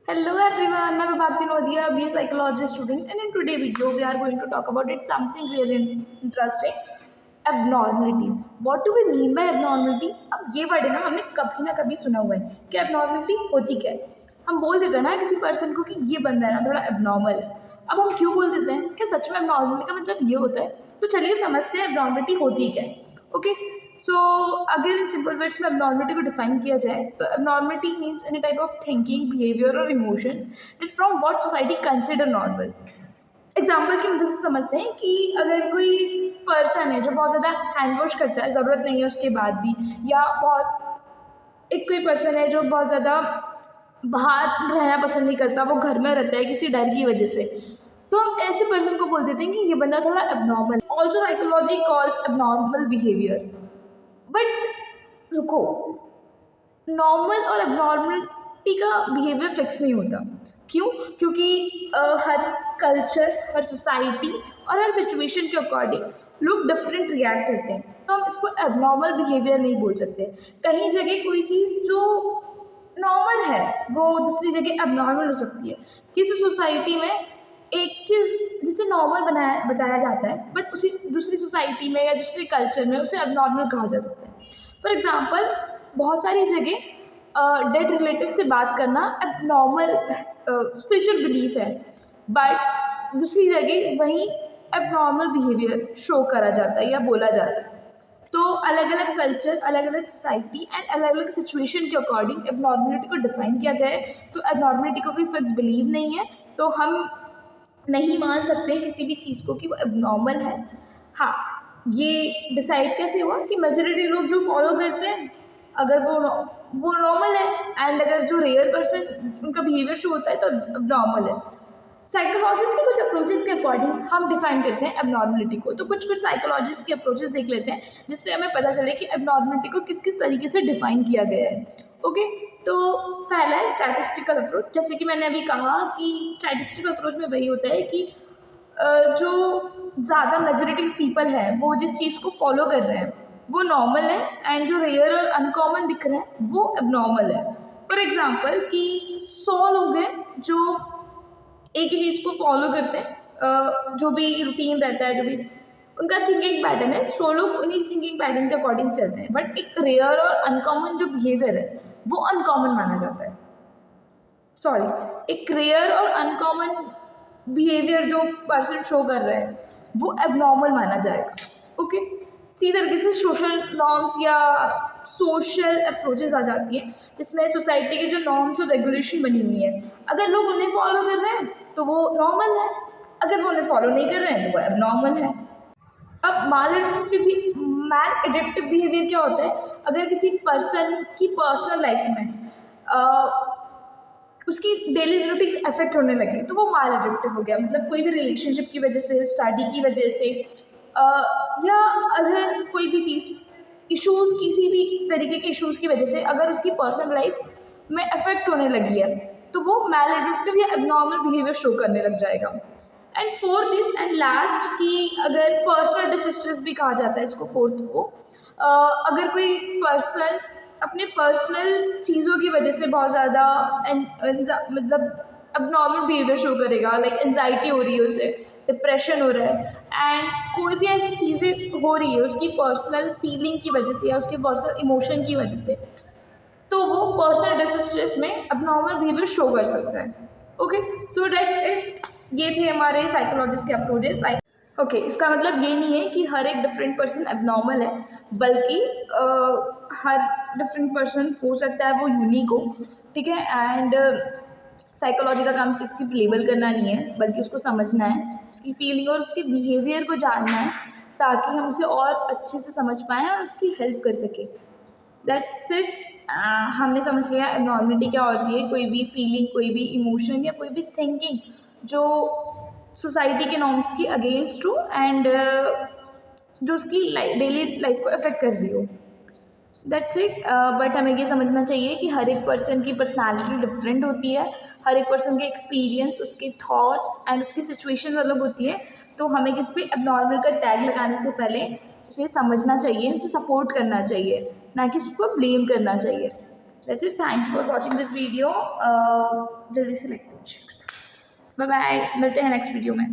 Hello everyone, I'm Vibhakti Nodia, BA Psychology student, and in today's video we are going to talk about it something really interesting, abnormality. What do we mean by abnormality? अब ये word है हमने कभी ना कभी सुना हुआ है कि abnormality होती क्या है। हम बोल देते हैं ना किसी पर्सन को कि ये बंदा है ना थोड़ा abnormal है। अब हम क्यों बोल देते हैं? क्या सच में abnormality का मतलब ये होता है? तो चलिए समझते हैं abnormality होती क्या है। ओके, सो अगर इन सिंपल वर्ड्स में abnormality को डिफाइन किया जाए तो abnormality means any type of thinking, behaviour और emotion that from what society consider normal. Example की मदद से समझते हैं कि अगर कोई पर्सन है जो बहुत ज़्यादा हैंड वॉश करता है ज़रूरत नहीं है उसके बाद भी, या बहुत एक कोई पर्सन है जो बहुत ज़्यादा बाहर रहना पसंद नहीं करता, वो घर में रहता है किसी डर की वजह से, तो हम ऐसे पर्सन को बोल देते हैं कि ये बंदा थोड़ा abnormal. Also psychology calls abnormal behaviour. But रुको, नॉर्मल और एबनॉर्मलिटी का बिहेवियर फिक्स नहीं होता। क्यों? क्योंकि हर कल्चर, हर सोसाइटी और हर सिचुएशन के अकॉर्डिंग लोग डिफरेंट रिएक्ट करते हैं, तो हम इसको एबनॉर्मल बिहेवियर नहीं बोल सकते। कहीं जगह कोई चीज़ जो नॉर्मल है वो दूसरी जगह एबनॉर्मल हो सकती है। किसी सोसाइटी में एक चीज़ जिसे नॉर्मल बताया जाता है बट उसी दूसरी सोसाइटी में या दूसरे कल्चर में उसे एबनॉर्मल कहा जा सकता है। फॉर एग्जांपल, बहुत सारी जगह डेड रिलेटिव से बात करना एबनॉर्मल स्पिरिचुअल बिलीफ है, बट दूसरी जगह वहीं एबनॉर्मल बिहेवियर शो करा जाता है या बोला जाता है। तो अलग अलग कल्चर, अलग अलग सोसाइटी एंड अलग अलग सिचुएशन के अकॉर्डिंग एबनॉर्मलिटी को डिफाइन किया गया है। तो एबनॉर्मलिटी को कोई फिक्स बिलीव नहीं है, तो हम नहीं मान सकते किसी भी चीज़ को कि वो एबनॉर्मल है। हाँ, ये डिसाइड कैसे हुआ कि मेजॉरिटी लोग जो फॉलो करते हैं अगर वो नॉर्मल है, एंड अगर जो रेयर पर्सन उनका बिहेवियर शो होता है तो एबनॉर्मल है। साइकोलॉजिस्ट के कुछ अप्रोचेस के अकॉर्डिंग हम डिफाइन करते हैं एबनॉर्मलिटी को। तो कुछ साइकोलॉजिस्ट के अप्रोचेस देख लेते हैं जिससे हमें पता चले कि एबनॉर्मलिटी को किस किस तरीके से डिफाइन किया गया है। ओके, तो पहला है स्टैटिस्टिकल अप्रोच। जैसे कि मैंने अभी कहा कि स्टैटिस्टिकल अप्रोच में वही होता है कि जो ज़्यादा मेजॉरिटी पीपल है वो जिस चीज़ को फॉलो कर रहे हैं वो नॉर्मल है, एंड जो रेयर और अनकॉमन दिख रहे हैं वो एबनॉर्मल है। फॉर एग्जाम्पल कि 100 लोग हैं जो एक ही चीज़ को फॉलो करते हैं, जो भी रूटीन रहता है, जो भी उनका थिंकिंग पैटर्न है, 100 लोग उन्हीं थिंकिंग पैटर्न के अकॉर्डिंग चलते हैं, बट एक रेयर और अनकॉमन जो बिहेवियर है वो अनकॉमन माना जाता है। सॉरी, एक रेयर और अनकॉमन बिहेवियर जो पर्सन शो कर रहे हैं वो एबनॉर्मल माना जाएगा। ओके, इसी तरीके से सोशल नॉर्म्स या सोशल अप्रोचेस आ जाती हैं जिसमें सोसाइटी के जो नॉर्म्स और रेगुलेशन बनी हुई है, अगर लोग उन्हें फॉलो कर रहे हैं तो वो नॉर्मल है, अगर वो उन्हें फॉलो नहीं कर रहे हैं तो वो एबनॉर्मल है। अब मैल एडिक्टिव बिहेवियर क्या होता है? अगर किसी पर्सन की पर्सनल लाइफ में उसकी डेली रूटीन अफेक्ट होने लगे तो वो मैल एडिक्टिव हो गया। मतलब कोई भी रिलेशनशिप की वजह से, स्टडी की वजह से, या अगर कोई भी चीज़ इश्यूज़, किसी भी तरीके के इश्यूज़ की वजह से अगर उसकी पर्सनल लाइफ में अफेक्ट होने लगी है तो वो मैल एडिक्टिव या एबनॉर्मल बिहेवियर शो करने लग जाएगा। And fourth is and last कि अगर पर्सनल डिसऑर्डर्स भी कहा जाता है इसको, फोर्थ को, अगर कोई पर्सन अपने पर्सनल चीज़ों की वजह से बहुत ज़्यादा मतलब एबनॉर्मल बिहेवियर शो करेगा, लाइक एंजाइटी हो रही है उसे, डिप्रेशन हो रहा है, एंड कोई भी ऐसी चीज़ें हो रही है उसकी पर्सनल फीलिंग की वजह से या उसके पर्सनल इमोशन की वजह से, तो वो पर्सनल डिसऑर्डर्स में एबनॉर्मल बिहेवियर शो कर सकता है। Okay, so that's it. ये थे हमारे साइकोलॉजिस्ट के अप्रोचेस। ओके, इसका मतलब ये नहीं है कि हर एक डिफरेंट पर्सन एबनॉर्मल है, बल्कि हर डिफरेंट पर्सन हो सकता है वो यूनिक हो, ठीक है। एंड साइकोलॉजी का काम किसी की लेबल करना नहीं है, बल्कि उसको समझना है, उसकी फीलिंग और उसके बिहेवियर को जानना है, ताकि हम उसे और अच्छे से समझ पाएँ और उसकी हेल्प कर सकें। That's it. हमने समझ लिया एबनॉर्मलिटी क्या होती है। कोई भी फीलिंग, कोई भी इमोशन या कोई भी थिंकिंग जो सोसाइटी के नॉर्म्स की अगेंस्ट हो, एंड जो उसकी डेली लाइफ को अफेक्ट कर रही हो। That's it. बट हमें ये समझना चाहिए कि हर एक पर्सन की पर्सनालिटी डिफरेंट होती है, हर एक पर्सन के एक्सपीरियंस, उसके थॉट्स एंड उसकी सिचुएशन अलग होती है। तो हमें किसी भी एबनॉर्मल का टैग लगाने से पहले उसे समझना चाहिए, उसे सपोर्ट करना चाहिए, ना कि उसको ब्लेम करना चाहिए। That's it. Thank you for watching this video. जल्दी से लाइक शेयर कर दो। बाय बाय, मिलते हैं नेक्स्ट वीडियो में।